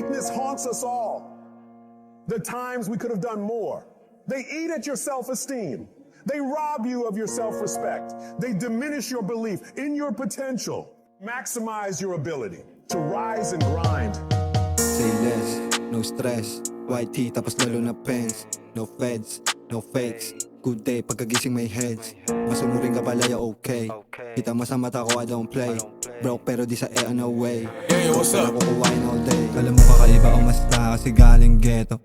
Weakness haunts us all. The times we could have done more. They eat at your self-esteem. They rob you of your self-respect. They diminish your belief in your potential. Maximize your ability to rise and grind. Say less, no stress. White tee tapos lalo na pens. No feds, no fakes. Good day pagkagising may heads. Masunurin ka pala ya okay. Kita mo sa mata ko I don't play. Broke pero di sa no way. Yeah, what's up? Kukuhain all day. Kala mo kakaiba o masta kasi galing ghetto.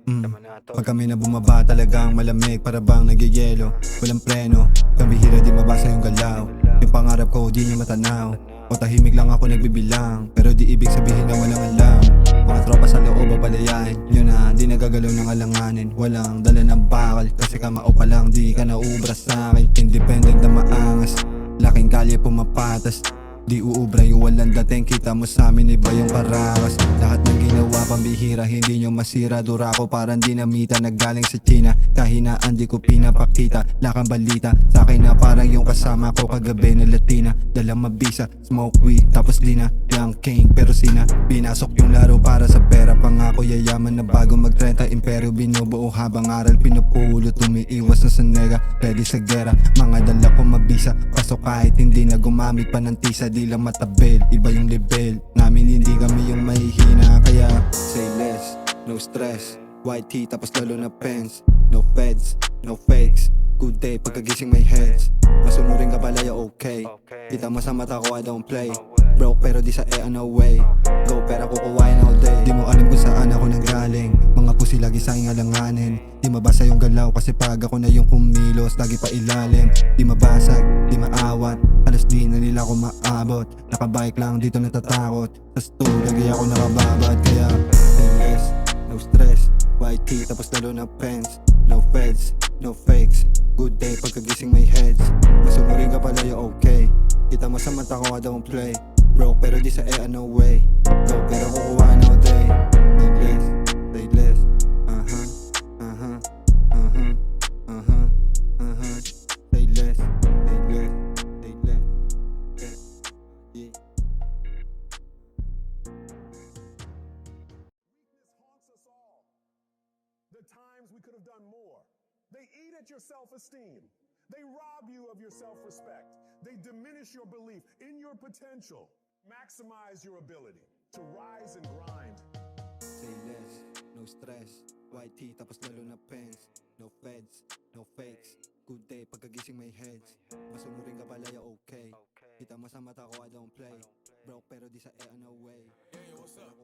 Pag kami na bumaba talagang malamig. Para bang nagyayelo. Walang preno, kabihira di mabasa yung galaw. Yung pangarap ko di niya matanaw. O tahimik lang ako nagbibilang. Pero di ibig sabihin na walang alam. Mga tropa sa loob o palayain. Yun na, di nagagalaw ng alanganin. Walang dala ng bakal. Kasi kamao pa lang, di ka naubra sa akin. Independent na maangas. Laking kalye pumapatas. Di uubra yung walang dating. Kita mo sa amin iba yung parakas. Lahat ng ginawa pambihira, hindi nyo masira. Dura ko parang dinamita, naggaling sa China. Kahinaan di ko pinapakita, lakang balita sa akin na parang yung kasama ko kagabi na Latina. Dalang mabisa, smoke weed, tapos di na young king. Pero sina, pinasok yung laro para sa pera. Pangako yayaman na bago mag-30. Imperyo binubuo habang aral pinupulot. Umiiwas na sa nega, ready sa gera. Mga dala ko mabisa, pasok kahit hindi na gumamit pa ng tisa. Di lang matabel, iba yung level namin, hindi kami yung mahihina. Kaya say less, no stress. White tee tapos lalo na pens. No feds, no fakes. Good day pagkagising may heads. Masunurin ka pala ya okay. Kita mo sa mata ko I don't play. Broke pero di sa no way. Go pera kukuhain all day. Di mo alam kung saan ako nanggaling. Mga pusi lagi sa aking alanganin. Di mabasa yung galaw kasi pag ako na yung kumilos. Lagi pa ilalim, di mabasag, di maawat. Alas di na nila ako maabot. Nakabike lang dito natatakot. Sa stool lagi ako nakababad. Kaya say less, no stress. White tee tapos lalo na pens. No feds, no fakes. Good day pagkagising may heads. Masunurin ka pala yung okay. Kita mo sa mata ko I don't play. Broke pero di sa no way. Go pero kukuha all day. Say less, say less, say less, say less. Yeah. Weakness haunts us all. The times we could have done more. They eat at your self-esteem. They rob you of your self-respect. They diminish your belief in your potential. Maximize your ability to rise and grind. Say less, no stress. White tee tapos lalo na pens. No feds, no fakes. Good day pagkagising may heads. Masunurin ka pala ya okay. Kita mo sa mata ko I don't play. Broke pero di sa no way. Yeah, what's up?